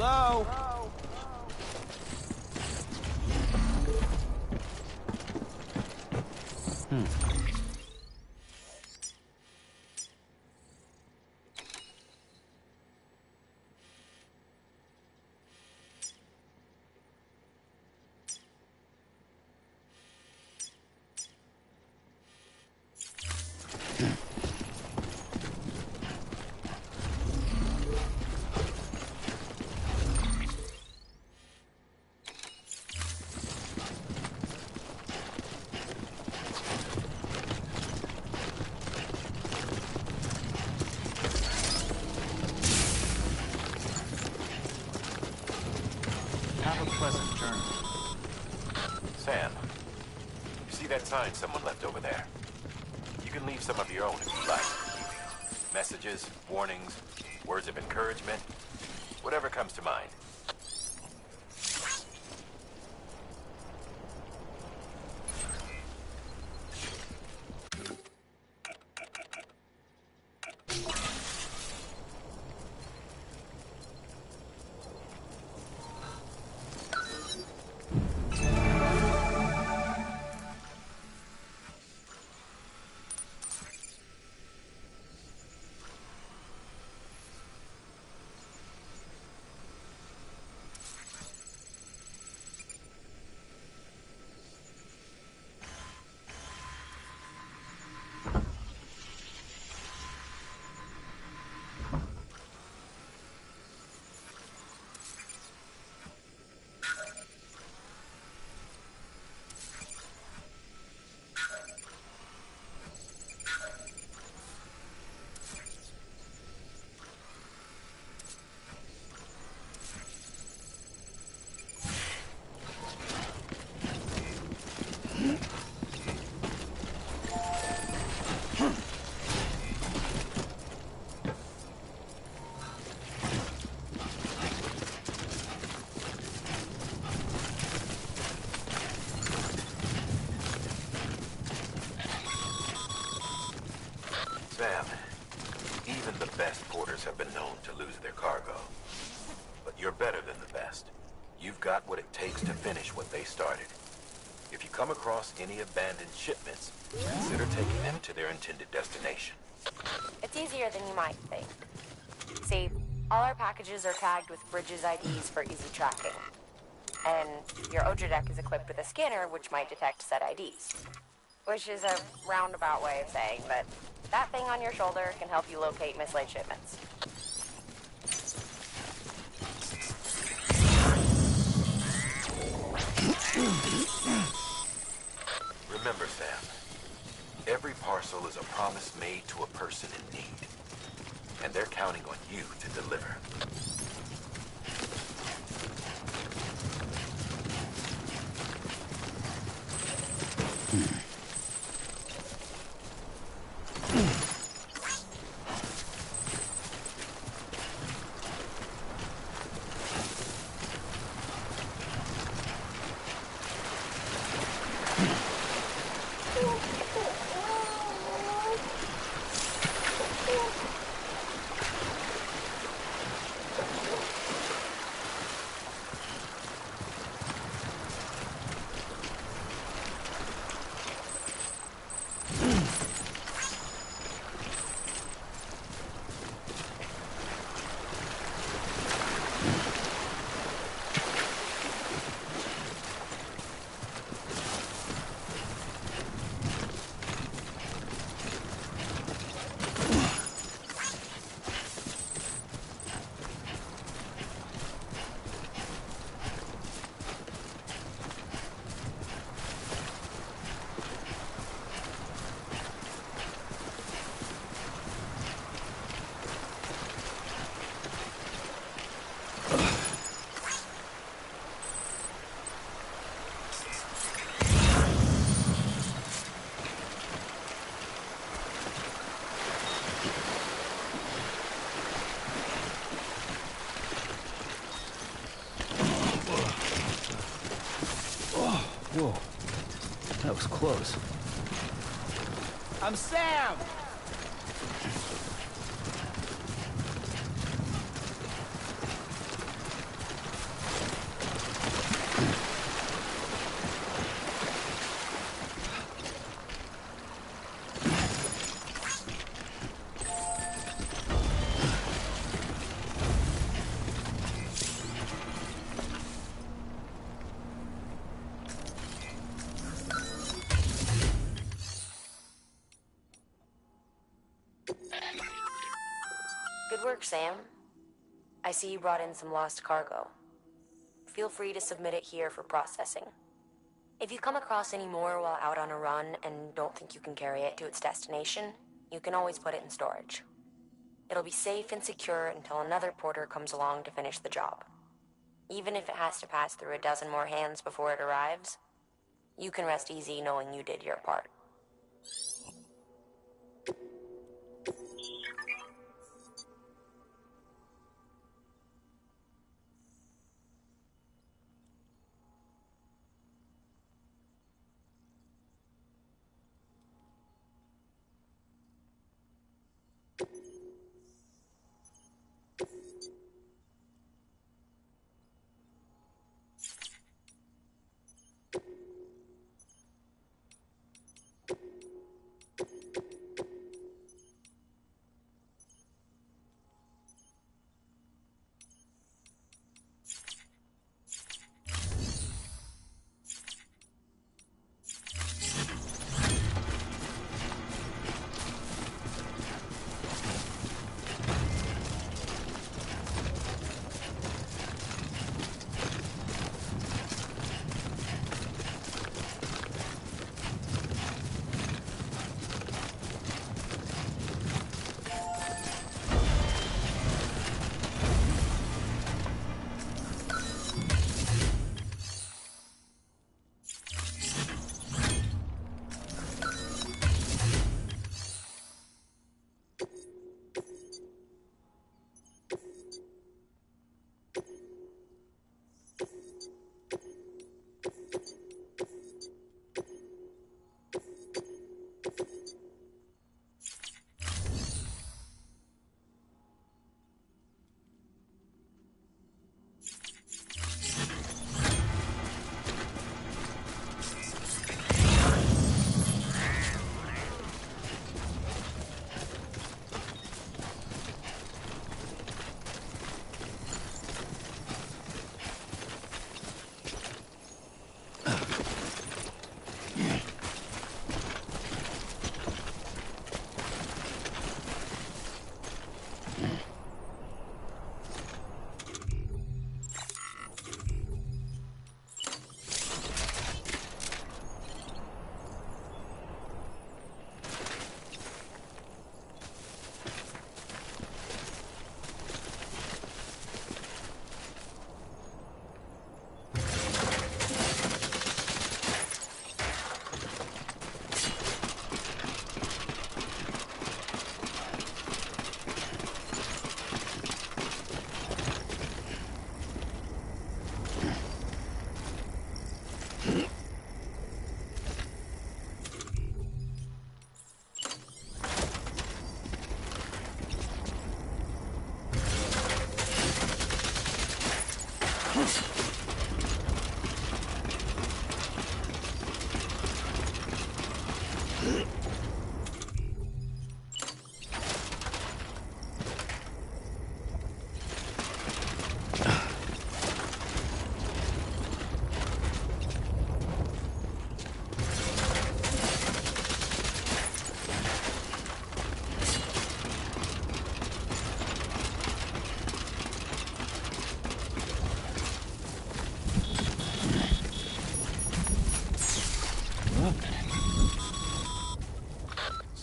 Hello? Have a pleasant journey. Sam, you see that sign someone left over there? You can leave some of your own if you like. Messages, warnings, words of encouragement, whatever comes to mind. Sam, even the best porters have been known to lose their cargo. But you're better than the best. You've got what it takes to finish what they started. If you come across any abandoned shipments, consider taking them to their intended destination. It's easier than you might think. See, all our packages are tagged with Bridges IDs for easy tracking. And your Odra deck is equipped with a scanner which might detect said IDs. Which is a roundabout way of saying that that thing on your shoulder can help you locate mislaid shipments. Remember, Sam, every parcel is a promise made to a person in need. And they're counting on you to deliver. Whoa. That was close. I'm Sam! work, Sam. I see you brought in some lost cargo. Feel free to submit it here for processing. If you come across any more while out on a run and don't think you can carry it to its destination, you can always put it in storage. It'll be safe and secure until another porter comes along to finish the job. Even if it has to pass through a dozen more hands before it arrives, you can rest easy knowing you did your part.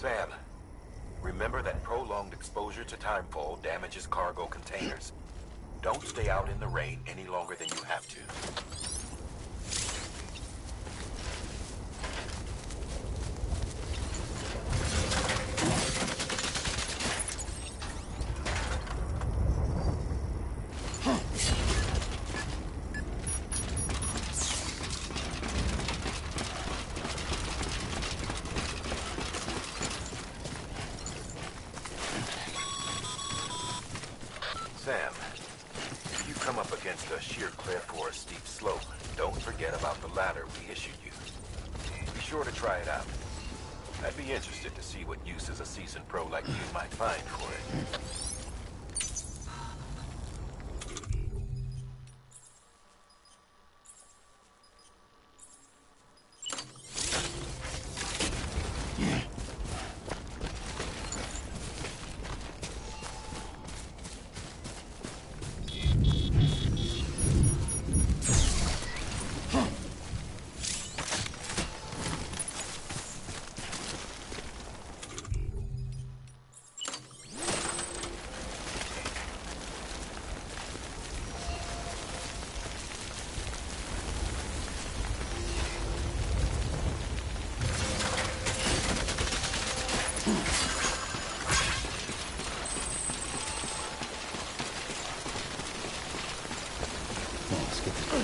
Sam, remember that prolonged exposure to timefall damages cargo containers. Don't stay out in the rain any longer than you have to. Sam, if you come up against a sheer cliff or a steep slope, don't forget about the ladder we issued you. Be sure to try it out. I'd be interested to see what uses a seasoned pro like you might find for it. Come on, let's get this going.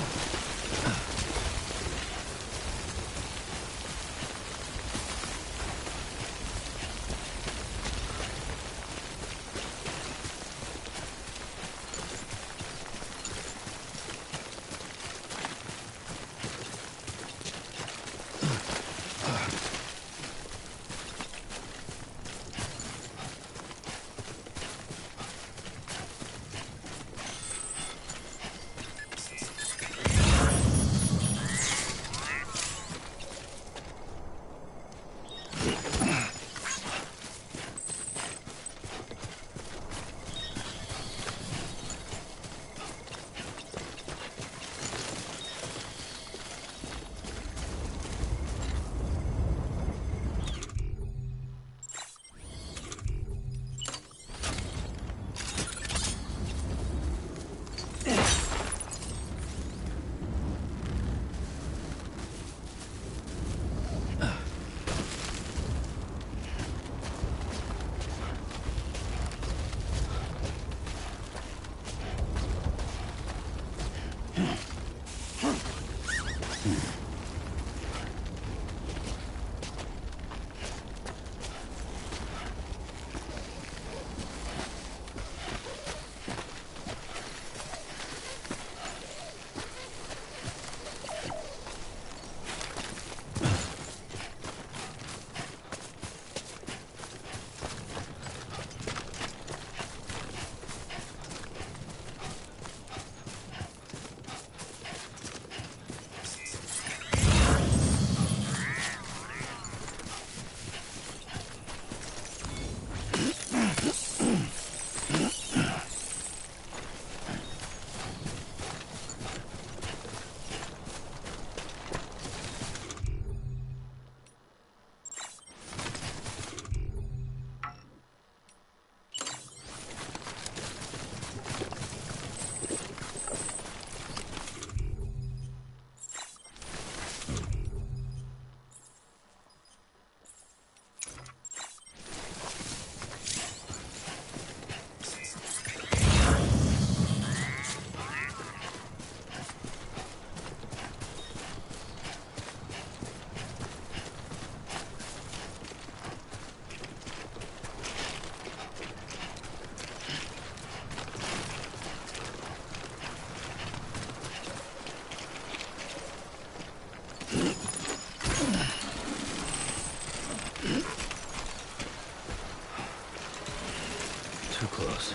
Too close.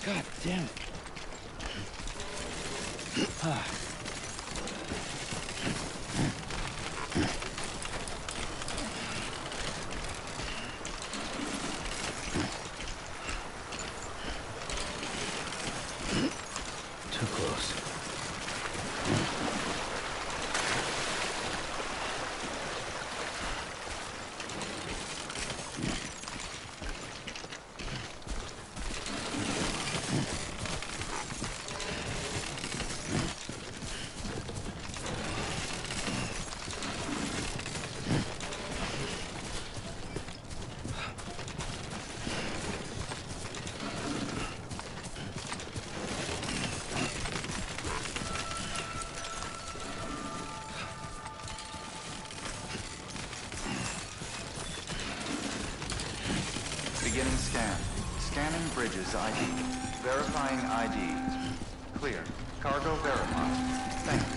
God damn it. Too close. Beginning scan. Scanning bridges ID. Verifying ID. Clear. Cargo verified. Thank you.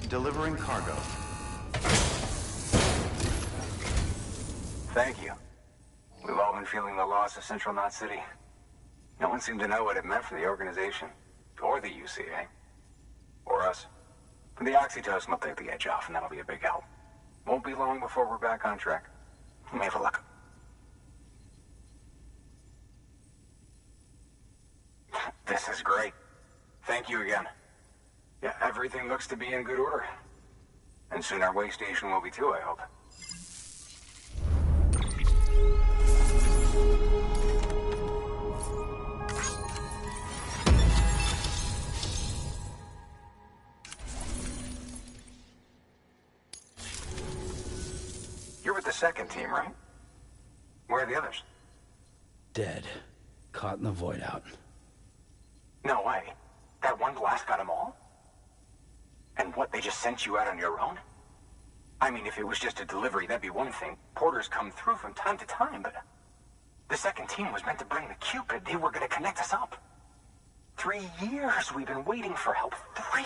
Delivering cargo. Thank you. We've all been when feeling the loss of Central Knot City. No one seemed to know what it meant for the organization, or the UCA, or us. But the oxytocin will take the edge off, and that'll be a big help. Won't be long before we're back on track. You may have a luck. This is great. Thank you again. Yeah, everything looks to be in good order. And soon our way station will be too, I hope. You're with the second team, right? Where are the others? Dead. Caught in the void out. No way. That one blast got them all? And what, they just sent you out on your own? I mean, if it was just a delivery, that'd be one thing. Porters come through from time to time, but... The second team was meant to bring the Cupid. They were gonna connect us up. 3 years we've been waiting for help. 3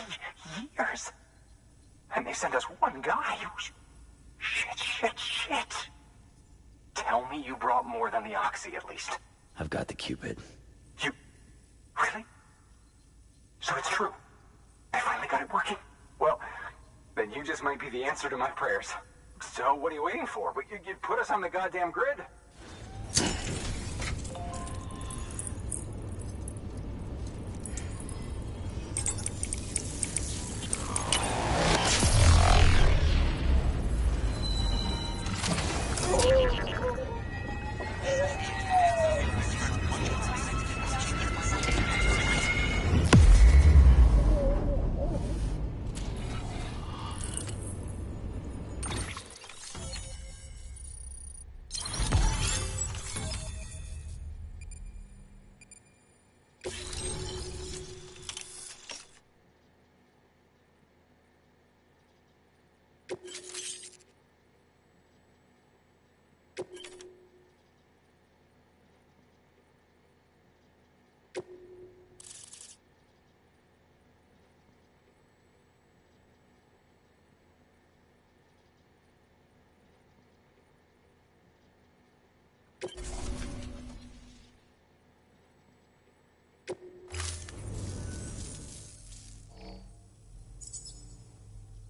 years! And they sent us one guy. Shit. Tell me you brought more than the Oxy, at least. I've got the Cupid. You... Really? So it's true. I finally got it working. Well, then you just might be the answer to my prayers. So what are you waiting for? You put us on the goddamn grid.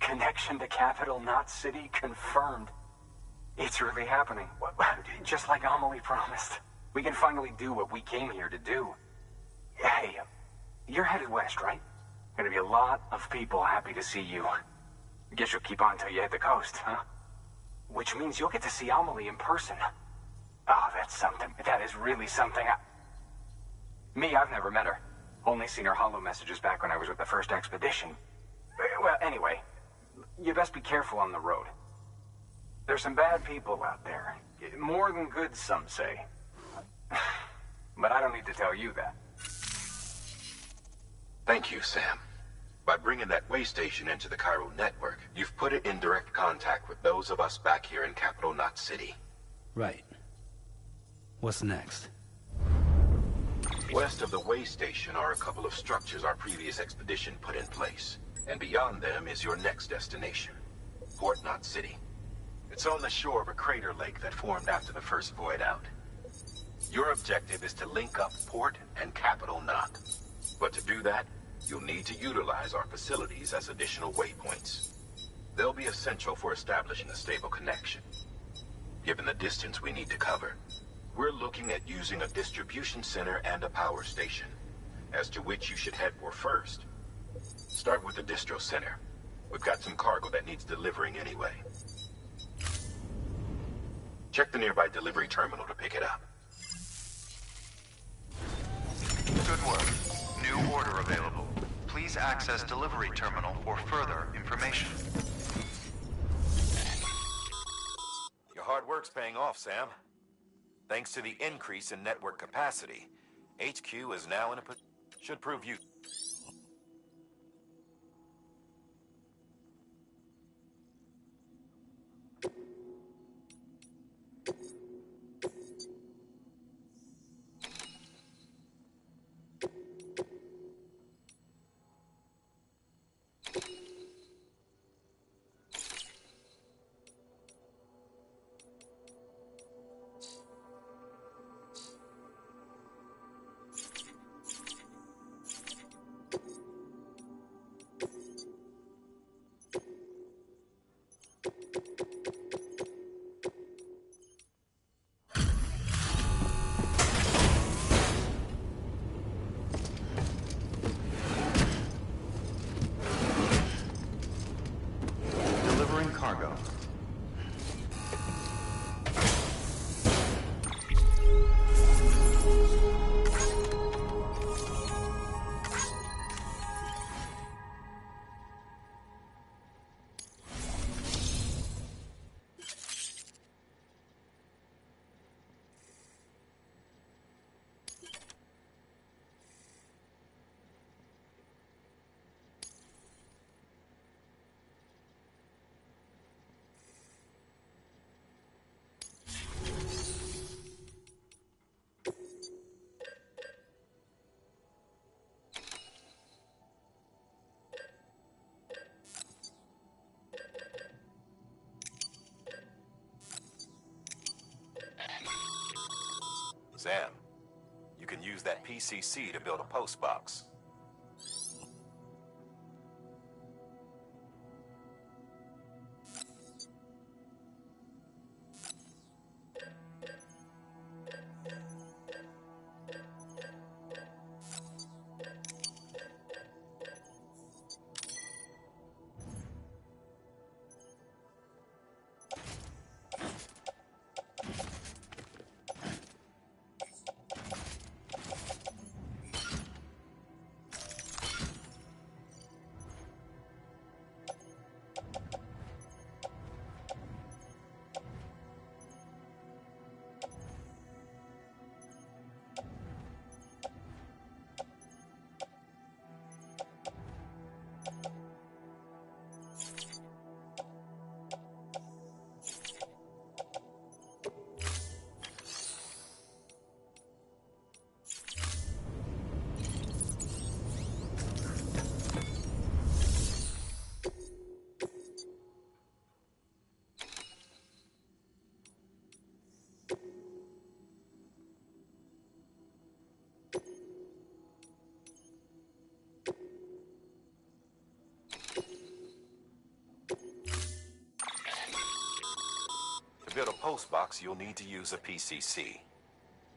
Connection to Capital Knot City confirmed. It's really happening. Just like Amelie promised. We can finally do what we came here to do. Hey, you're headed west, right? Gonna be a lot of people happy to see you. Guess you'll keep on till you hit the coast, huh? Which means you'll get to see Amelie in person. Oh, that's something. That is really something. I've never met her. Only seen her holo messages back when I was with the first expedition. Well, anyway, you best be careful on the road. There's some bad people out there. More than good, some say. But I don't need to tell you that. Thank you, Sam. By bringing that way station into the Cairo network, you've put it in direct contact with those of us back here in Capital Knot City. Right. What's next? West of the way station are a couple of structures our previous expedition put in place. And beyond them is your next destination, Port Knot City. It's on the shore of a crater lake that formed after the first void out. Your objective is to link up Port and Capital Knot. But to do that, you'll need to utilize our facilities as additional waypoints. They'll be essential for establishing a stable connection. Given the distance we need to cover, we're looking at using a distribution center and a power station, as to which you should head for first. Start with the distro center. We've got some cargo that needs delivering anyway. Check the nearby delivery terminal to pick it up. Good work. New order available. Please access delivery terminal for further information. Your hard work's paying off, Sam. Thanks to the increase in network capacity, HQ is now in a should prove you. Sam, you can use that PCC to build a post box. To build a post box, you'll need to use a PCC.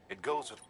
It goes with...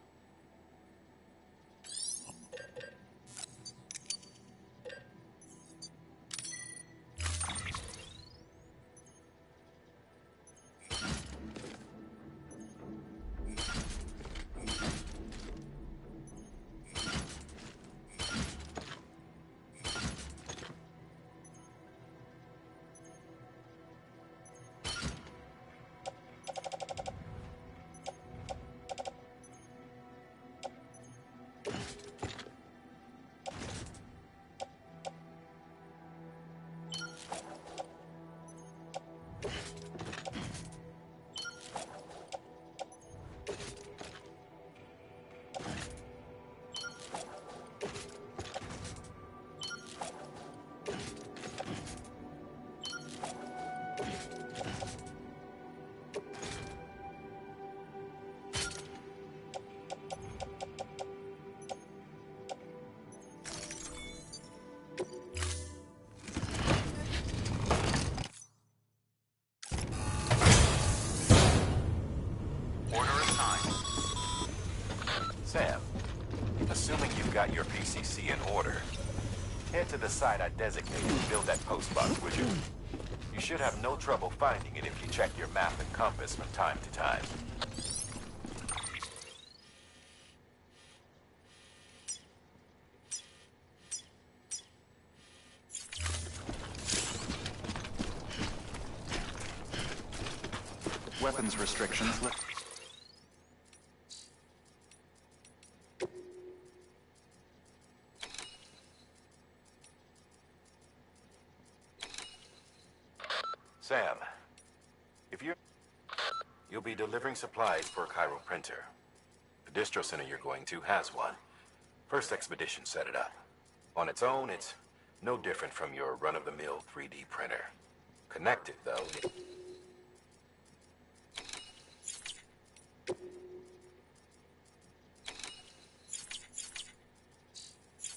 Sam, assuming you've got your PCC in order, head to the site I designated to build that post box, would you? You should have no trouble finding it if you check your map and compass from time to time. Weapons restrictions lifted. Sam, if you'll be delivering supplies for a Cairo printer. The distro center you're going to has one. First expedition set it up. On its own, it's no different from your run-of-the-mill 3D printer. Connected, though.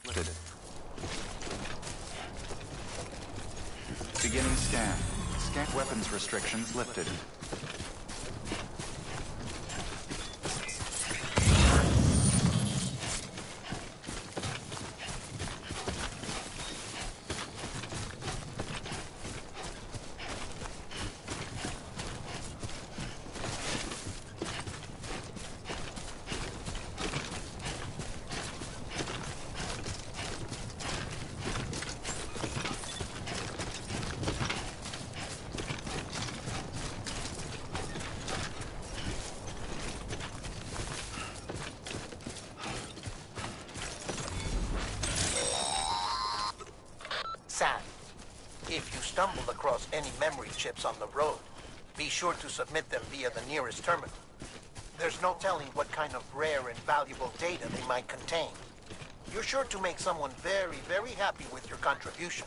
Lifted. Beginning scan. Scan weapons restrictions lifted. Sam, if you stumble across any memory chips on the road, be sure to submit them via the nearest terminal. There's no telling what kind of rare and valuable data they might contain. You're sure to make someone very, very happy with your contribution.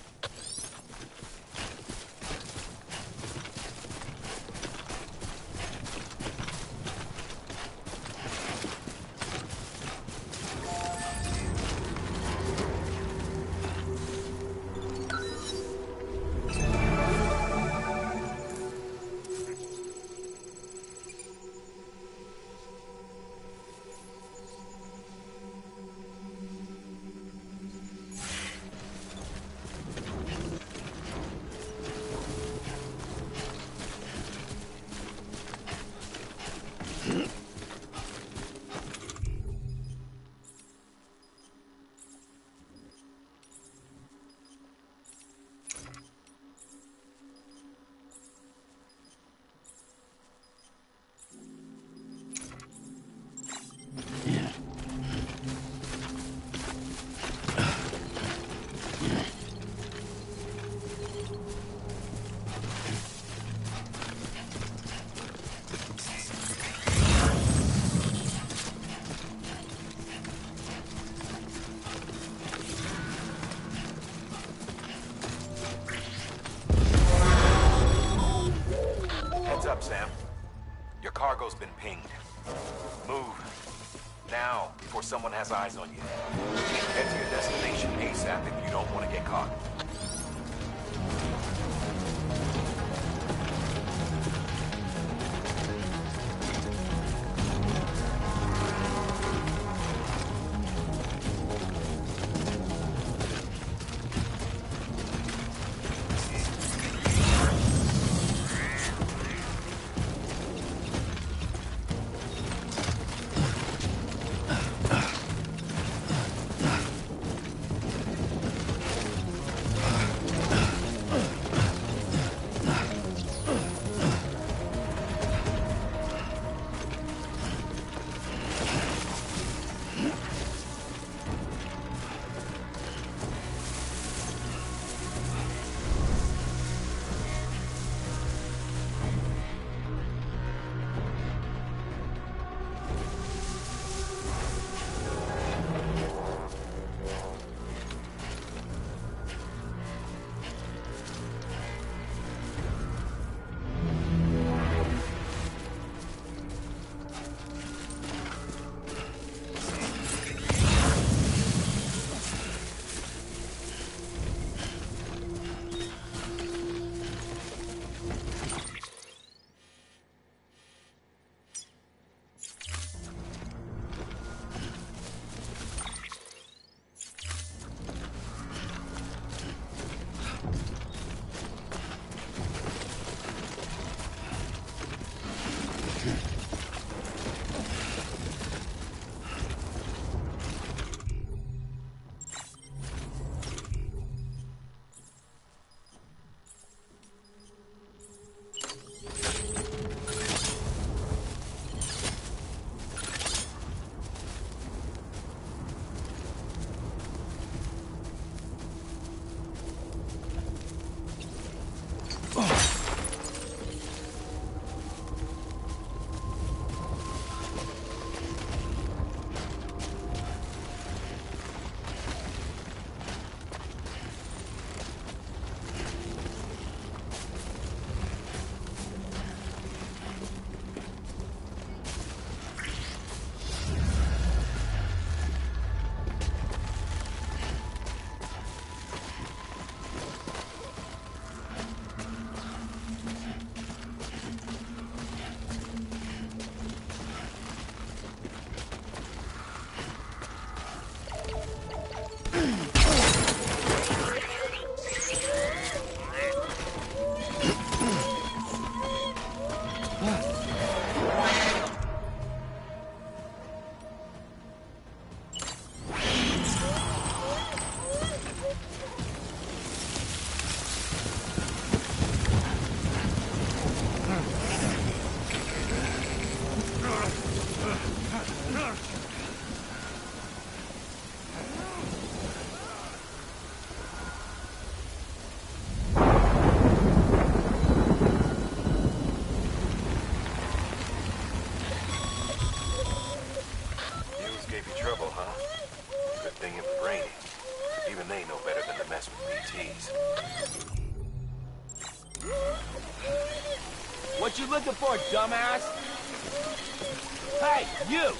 Now, before someone has eyes on you. Head to your destination ASAP if you don't want to get caught. What you looking for, dumbass? Hey, you!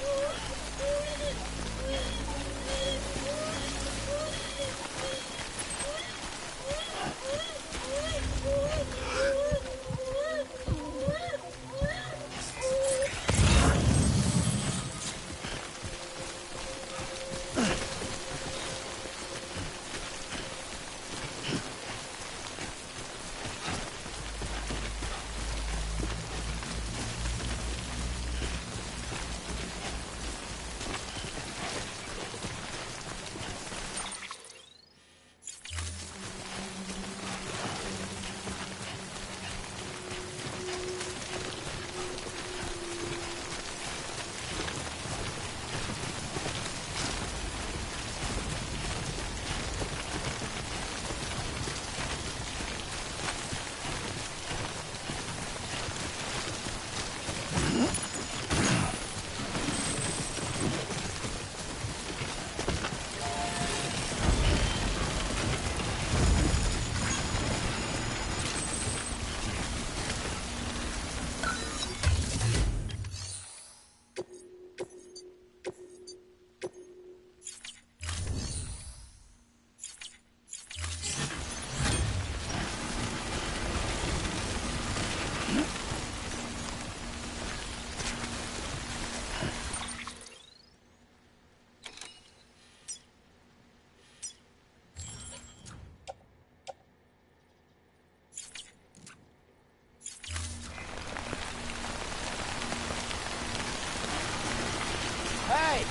Hey!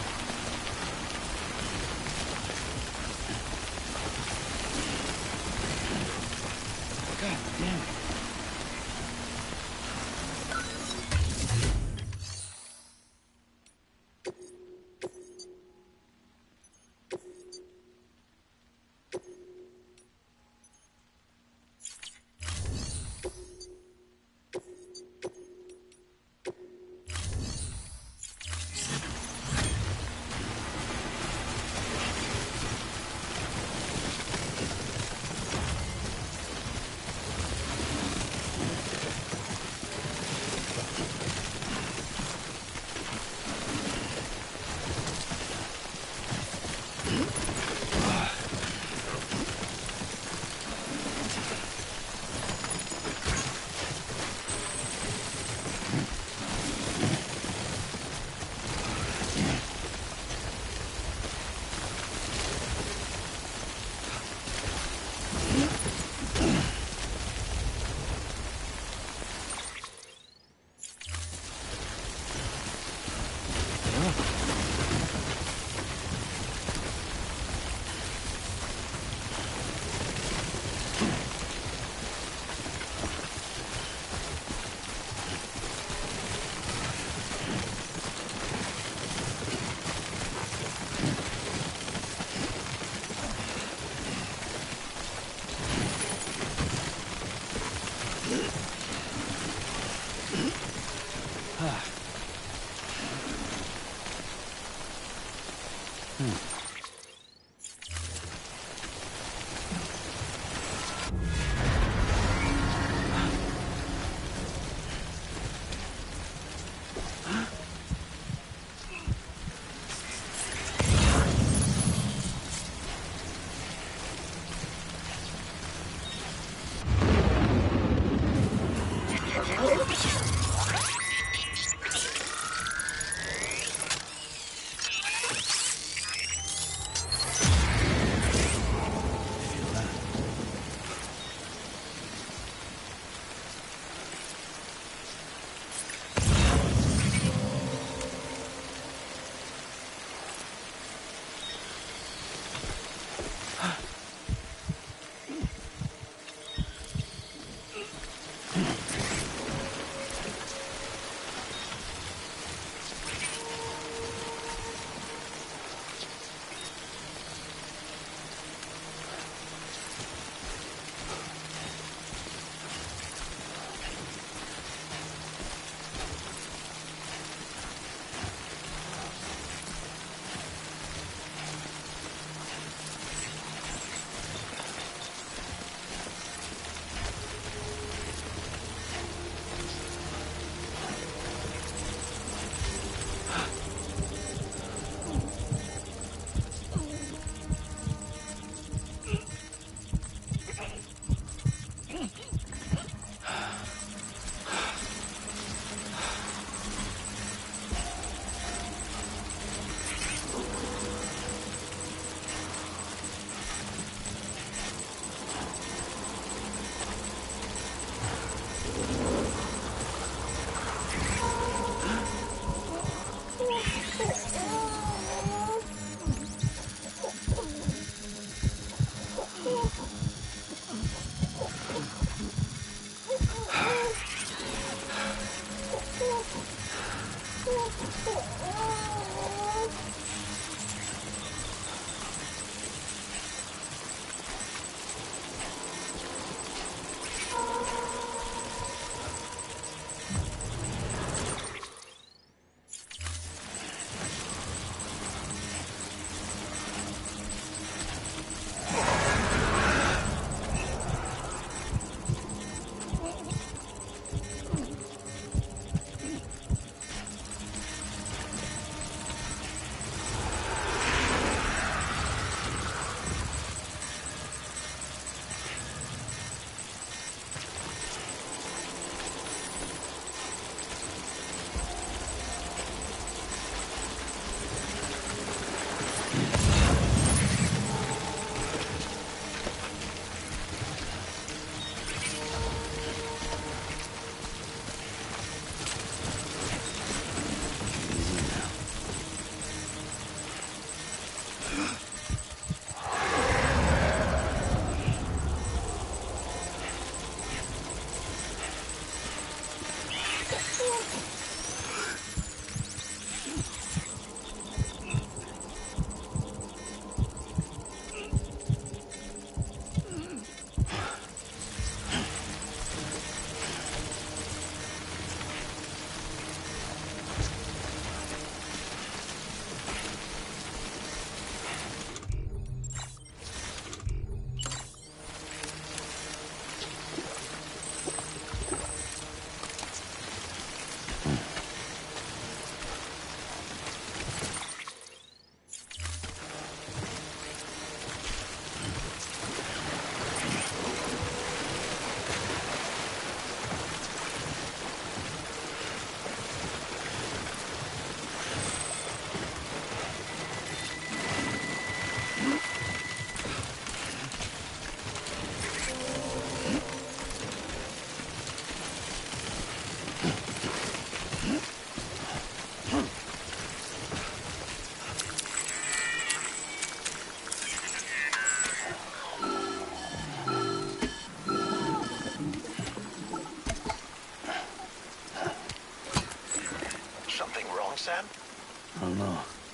God damn it.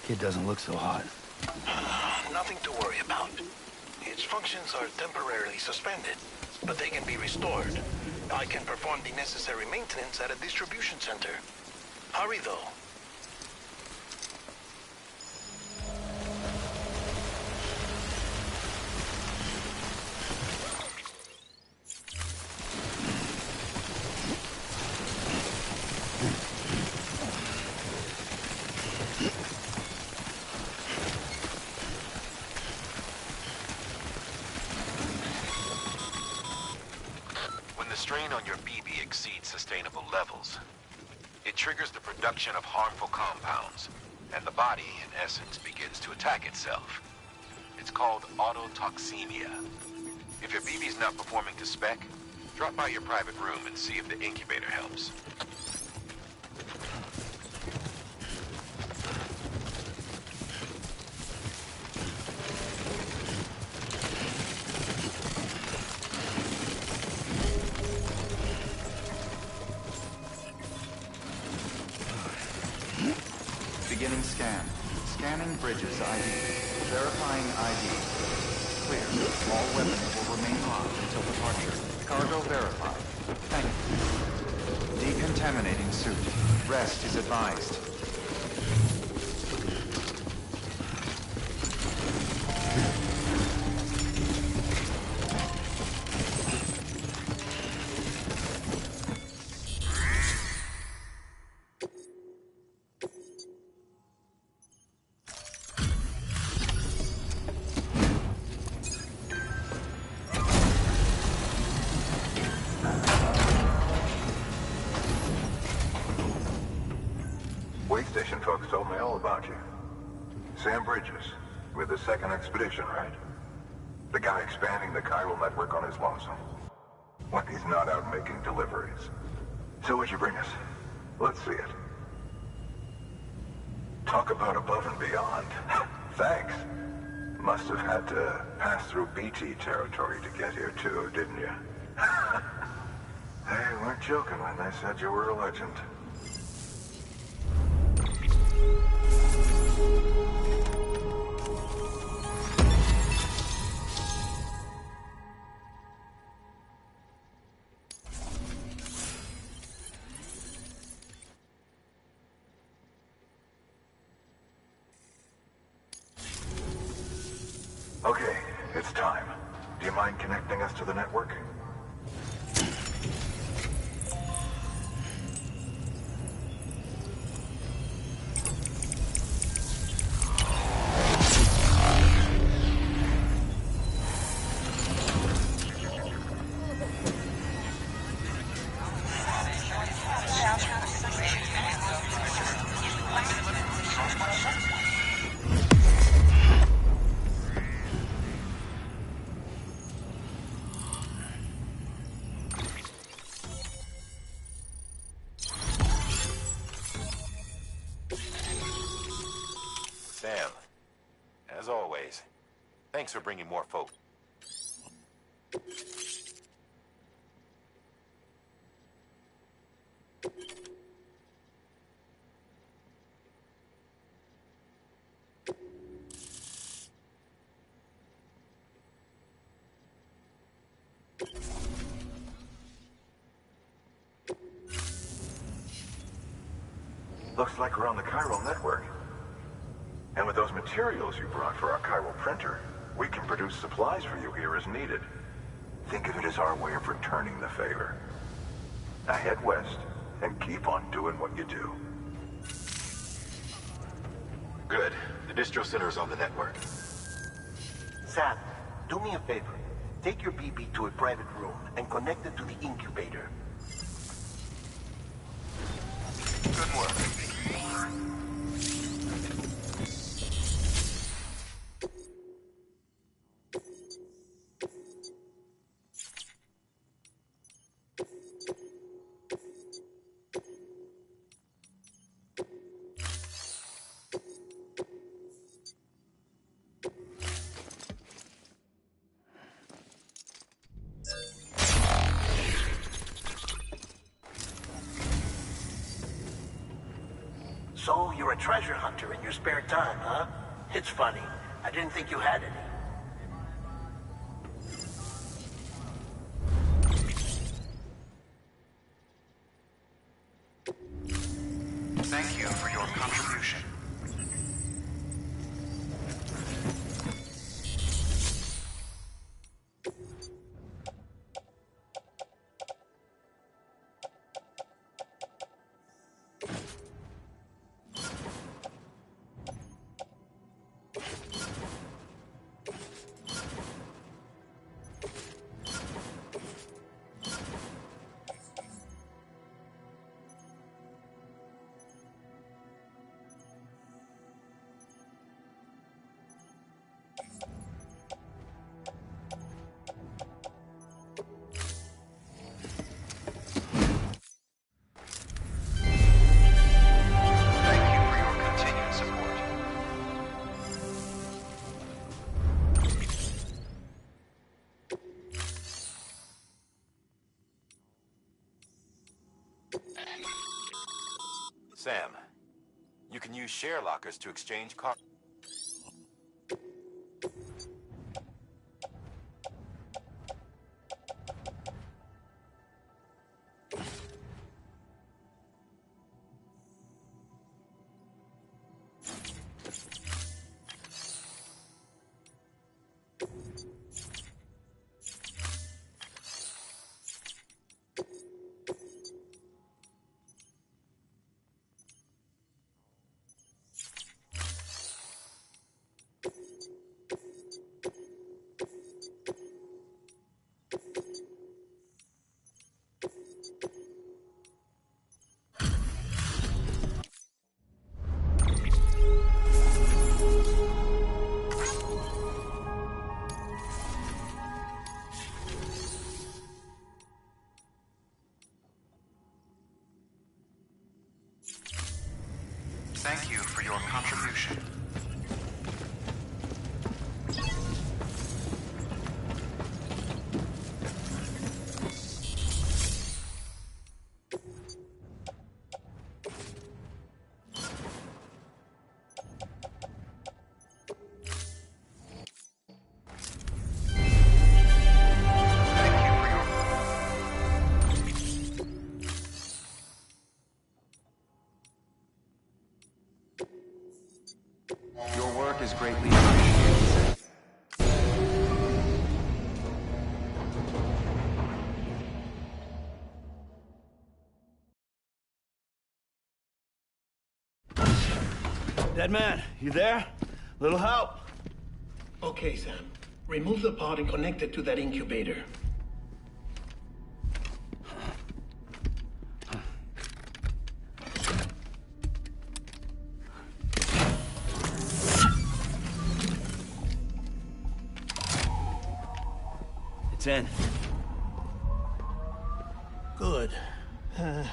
Kid doesn't look so hot. Nothing to worry about. Its functions are temporarily suspended, but they can be restored. I can perform the necessary maintenance at a distribution center. Hurry, though. Strain on your BB exceeds sustainable levels. It triggers the production of harmful compounds, and the body, in essence, begins to attack itself. It's called autotoxemia. If your BB's not performing to spec, drop by your private room and see if the incubator helps. Beginning scan. Scanning Bridges ID. Verifying ID. Clear. All weapons will remain locked until departure. Cargo verified. Thank you. Decontaminating suit. Rest is advised. Way station folks told me all about you. Sam Bridges, with the second expedition, right? The guy expanding the chiral network on his lonesome. When he's not out making deliveries. So what'd you bring us? Let's see it. Talk about above and beyond. Thanks. Must have had to pass through BT territory to get here too, didn't you? They weren't joking when they said you were a legend. Okay, it's time. Do you mind connecting us to the network? Sam, as always, thanks for bringing more folk. Looks like we're on the chiral network. And with those materials you brought for our chiral printer, we can produce supplies for you here as needed. Think of it as our way of returning the favor. Now head west and keep on doing what you do. Good. The distro center is on the network. Sam, do me a favor. Take your BB to a private room and connect it to the incubator. Good work. You're a treasure hunter in your spare time, huh? It's funny. I didn't think you had any. Thank you for your contribution. Sam, you can use share lockers to exchange cargo. Thank you for your contribution. Your work is greatly appreciated. Dead man, you there? Little help? Okay, Sam. Remove the pod and connect it to that incubator. It's in. Good. A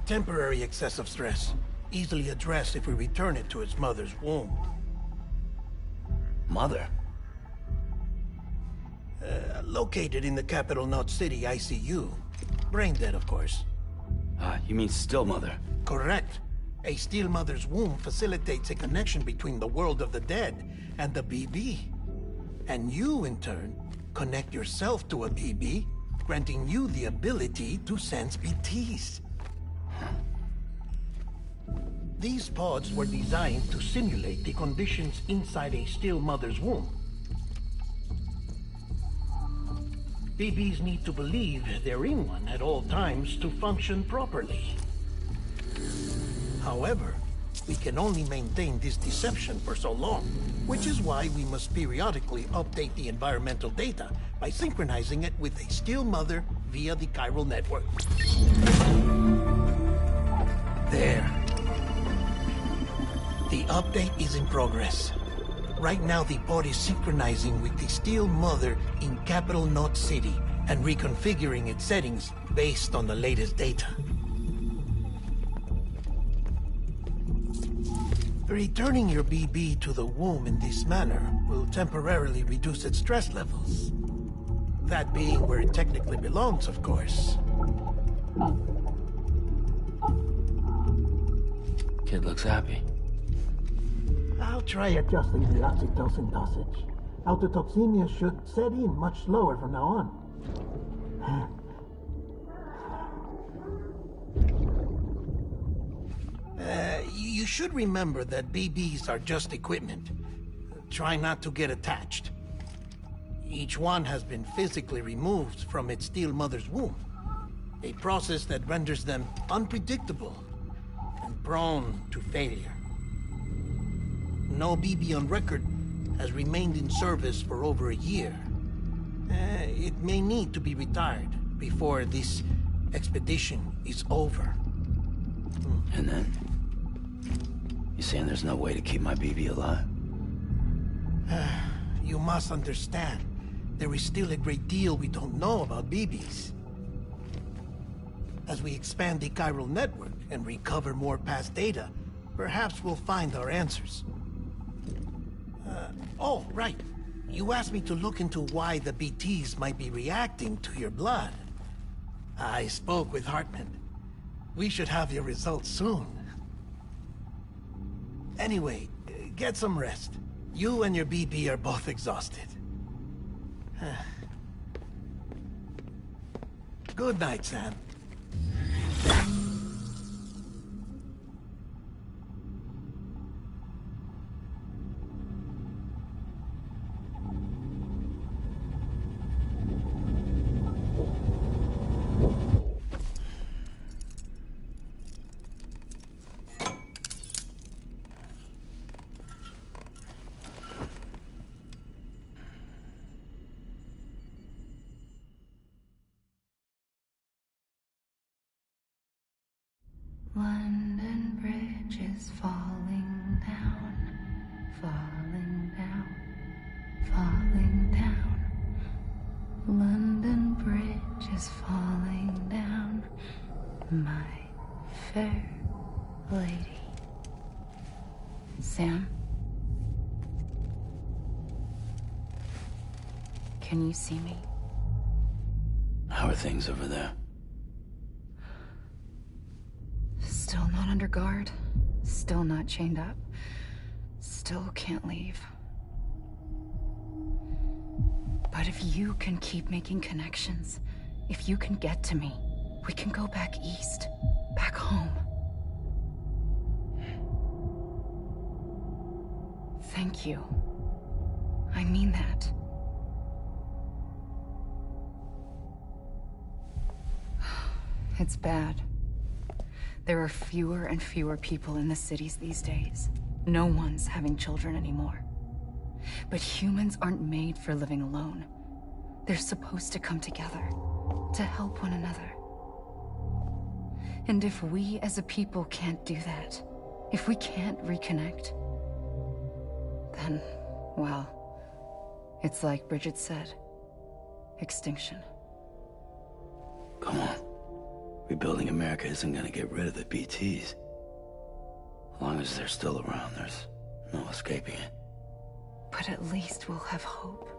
temporary excessive stress. Easily addressed if we return it to its mother's womb. Mother? Located in the capital Knot City ICU. Brain dead, of course. You mean still mother? Correct. A steel mother's womb facilitates a connection between the world of the dead and the BB. And you, in turn, connect yourself to a BB, granting you the ability to sense BTs. These pods were designed to simulate the conditions inside a still mother's womb. BBs need to believe they're in one at all times to function properly. However, we can only maintain this deception for so long, which is why we must periodically update the environmental data by synchronizing it with a still mother via the chiral network. There. The update is in progress. Right now, the pod is synchronizing with the steel mother in capital Knot City and reconfiguring its settings based on the latest data. Returning your BB to the womb in this manner will temporarily reduce its stress levels. That being where it technically belongs, of course. Kid looks happy. I'll try adjusting the oxytocin dosage. Autotoxemia should set in much slower from now on. You should remember that BBs are just equipment. Try not to get attached. Each one has been physically removed from its steel mother's womb. A process that renders them unpredictable and prone to failure. No BB on record has remained in service for over a year. It may need to be retired before this expedition is over. And then? You saying there's no way to keep my BB alive? You must understand, there is still a great deal we don't know about BBs. As we expand the chiral network and recover more past data, perhaps we'll find our answers. Oh, right. You asked me to look into why the BTs might be reacting to your blood. I spoke with Hartman. We should have your results soon. Anyway, get some rest. You and your BB are both exhausted. Good night, Sam. London Bridge is falling down, falling down, falling down. London Bridge is falling down, my fair lady. Sam? Can you see me? How are things over there? Still not under guard, still not chained up, still can't leave. But if you can keep making connections, if you can get to me, we can go back east, back home. Thank you. I mean that. It's bad. There are fewer and fewer people in the cities these days. No one's having children anymore. But humans aren't made for living alone. They're supposed to come together, to help one another. And if we as a people can't do that, if we can't reconnect, then, well, it's like Bridget said, extinction. Come on. Rebuilding America isn't gonna get rid of the BTs. As long as they're still around, there's no escaping it. But at least we'll have hope.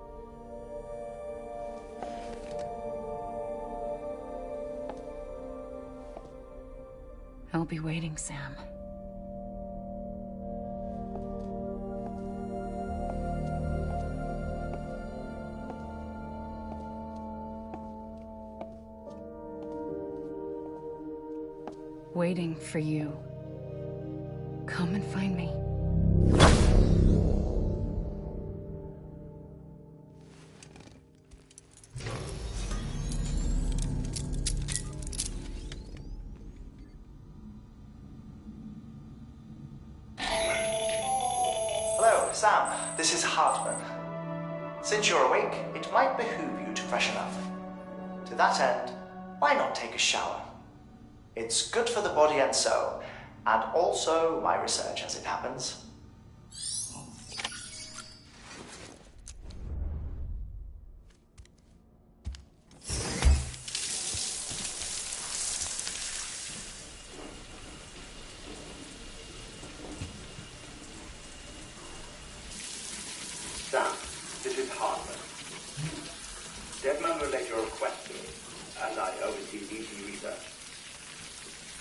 I'll be waiting, Sam. Waiting for you. Come and find me. Hello, Sam. This is Hartman. Since you're awake, it might behoove you to freshen up. To that end, why not take a shower? It's good for the body and soul, and also my research as it happens. Sam, this is Hartman. Deadman relayed your request to me, and I oversee DC research.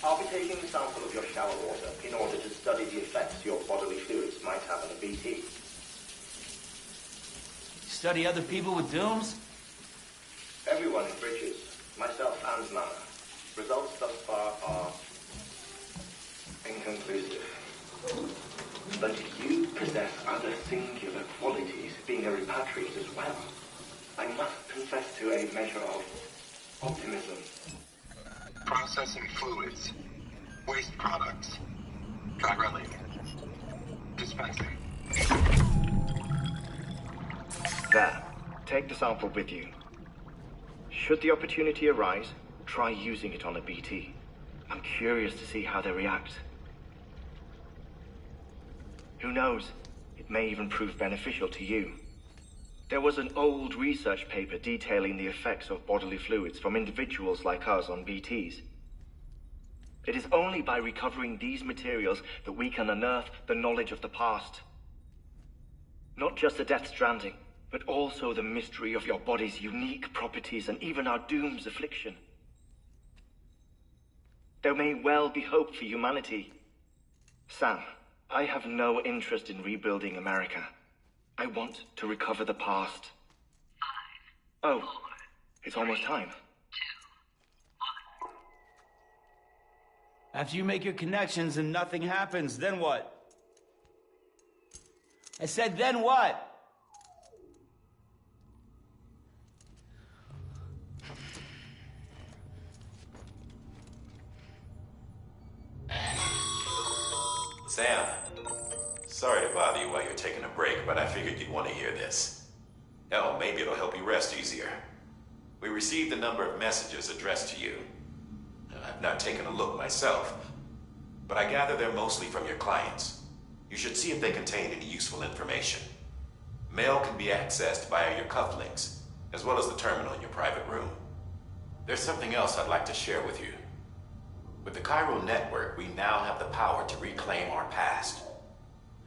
I'll be taking a sample of your shower water in order to study the effects your bodily fluids might have on the BT. Study other people with dooms? Everyone in Bridges, myself and Mana. Results thus far are inconclusive. But you possess other singular qualities, being a repatriate as well. I must confess to a measure of optimism. Processing fluids. Waste products. Try relic. Dispensing. There. Take the sample with you. Should the opportunity arise, try using it on a BT. I'm curious to see how they react. Who knows? It may even prove beneficial to you. There was an old research paper detailing the effects of bodily fluids from individuals like us on BTs. It is only by recovering these materials that we can unearth the knowledge of the past. Not just the Death Stranding, but also the mystery of your body's unique properties and even our doom's affliction. There may well be hope for humanity. Sam, I have no interest in rebuilding America. I want to recover the past. 5, 4, it's almost time. 2, 1. After you make your connections and nothing happens, then what? I said, then what? Sam, sorry to bother you while you're taking a break, but I figured you'd want to hear this. Hell, maybe it'll help you rest easier. We received a number of messages addressed to you. I've not taken a look myself, but I gather they're mostly from your clients. You should see if they contain any useful information. Mail can be accessed via your cufflinks, as well as the terminal in your private room. There's something else I'd like to share with you. With the Chiral network, we now have the power to reclaim our past.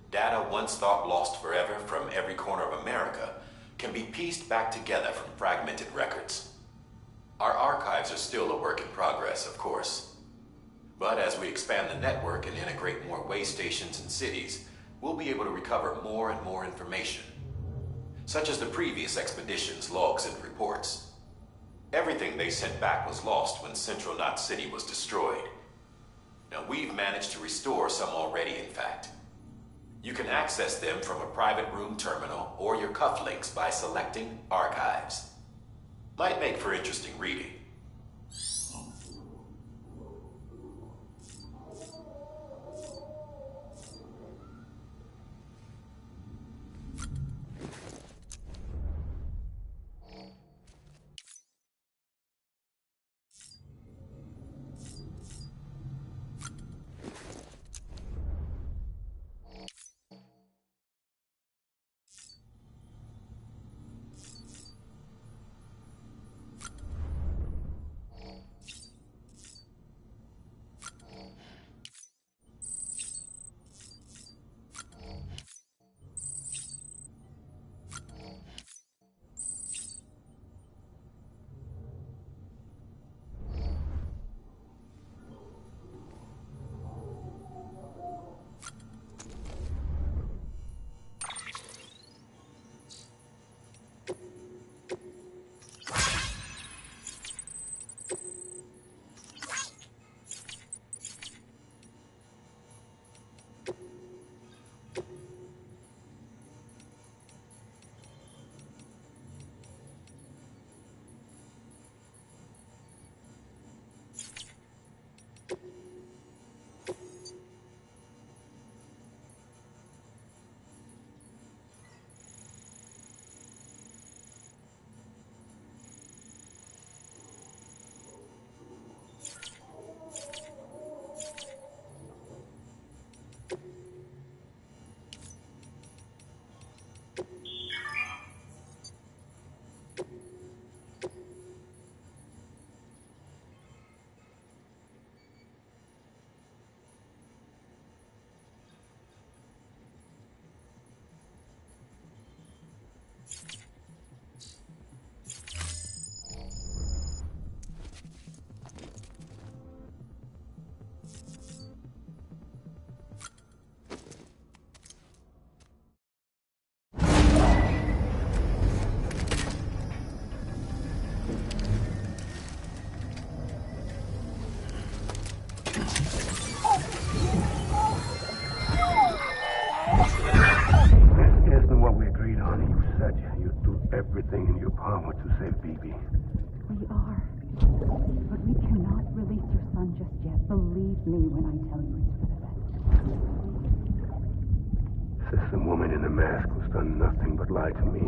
Data once thought lost forever from every corner of America can be pieced back together from fragmented records. Our archives are still a work in progress, of course. But as we expand the network and integrate more way stations and cities, we'll be able to recover more and more information, such as the previous expedition's logs and reports. Everything they sent back was lost when Central Knot City was destroyed. Now, we've managed to restore some already, in fact. You can access them from a private room terminal or your cufflinks by selecting Archives. Might make for interesting reading. honey, you said you'd do everything in your power to save Bibi. We are. But we cannot release your son just yet. Believe me when I tell you it's for the best. Says the woman in the mask who's done nothing but lie to me.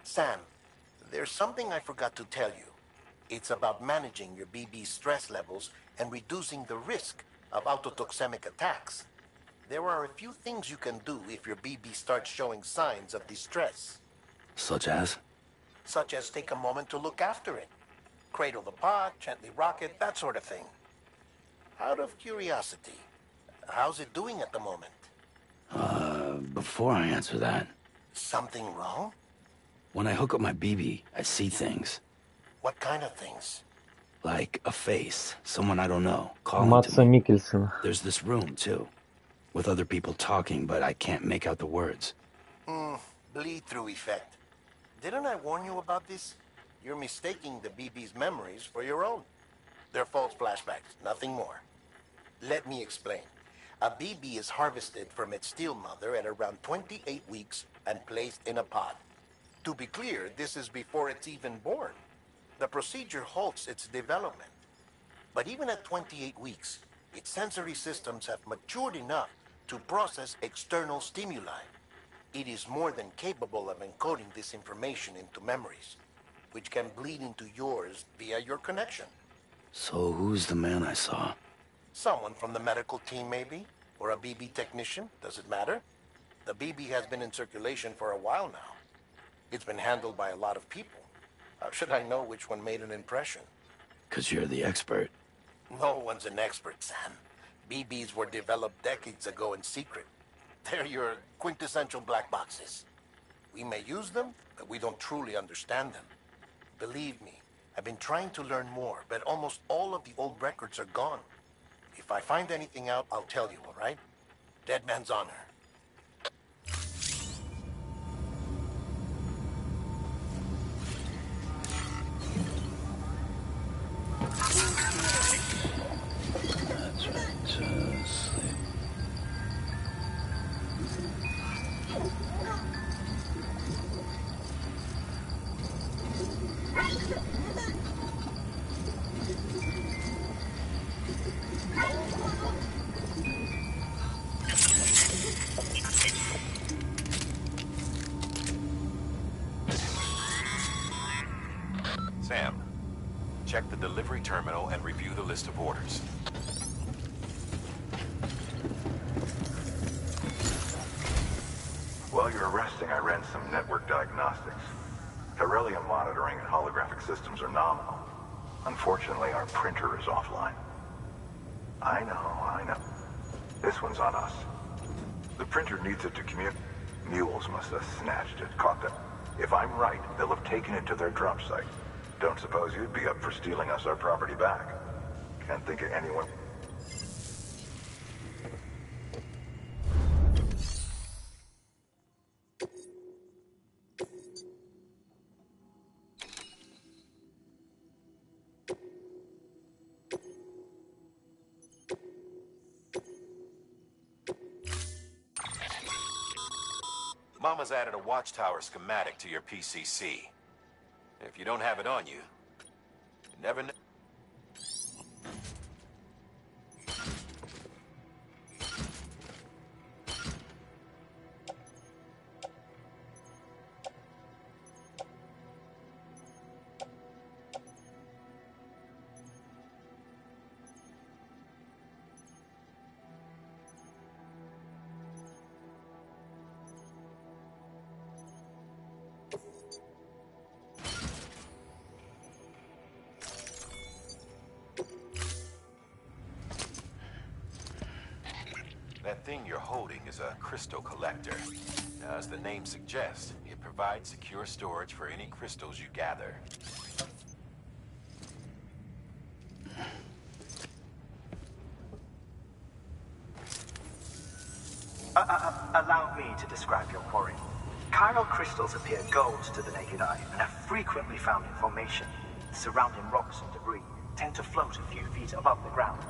Sam, there's something I forgot to tell you. It's about managing your BB's stress levels and reducing the risk of autotoxemic attacks. There are a few things you can do if your BB starts showing signs of distress. Such as? Such as take a moment to look after it. Cradle the pod, gently rock it, that sort of thing. Out of curiosity, how's it doing at the moment? Before I answer that... Something wrong? When I hook up my BB, I see things. What kind of things? Like a face, someone I don't know, calling to Матса me. Миккельсена. There's this room, too, with other people talking, but I can't make out the words. Bleed-through effect. Didn't I warn you about this? You're mistaking the BB's memories for your own. They're false flashbacks, nothing more. Let me explain. A BB is harvested from its steel mother at around 28 weeks and placed in a pod. To be clear, this is before it's even born. The procedure halts its development. But even at 28 weeks, its sensory systems have matured enough to process external stimuli. It is more than capable of encoding this information into memories, which can bleed into yours via your connection. So who's the man I saw? Someone from the medical team, maybe? Or a BB technician? Does it matter? The BB has been in circulation for a while now. It's been handled by a lot of people. How should I know which one made an impression? 'Cause you're the expert. No one's an expert, Sam. BBs were developed decades ago in secret. They're your quintessential black boxes. We may use them, but we don't truly understand them. Believe me, I've been trying to learn more, but almost all of the old records are gone. If I find anything out, I'll tell you, all right? Dead man's honor. That's right, just sleep. Sam, check the delivery terminal and review the list of orders. While you're resting, I ran some network diagnostics. Beryllium monitoring and holographic systems are nominal. Unfortunately, our printer is offline. I know. This one's on us. The printer needs it to communicate. Mules must have snatched it, caught them. If I'm right, they'll have taken it to their drop site. Don't suppose you'd be up for stealing us our property back? Can't think of anyone. Mama's added a watchtower schematic to your PCC. If you don't have it on you, you never know. That thing you're holding is a crystal collector. Now, as the name suggests, it provides secure storage for any crystals you gather. Allow me to describe your quarry. Chiral crystals appear gold to the naked eye and are frequently found in formation. Surrounding rocks and debris tend to float a few feet above the ground,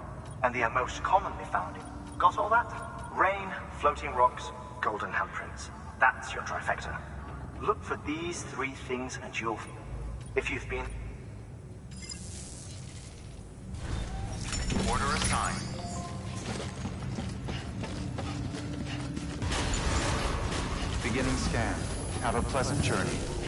and they are most commonly found in... Got all that? Rain, floating rocks, golden handprints. That's your trifecta. Look for these three things and you'll... If you've been... Order assigned. Beginning scan. Have a pleasant journey.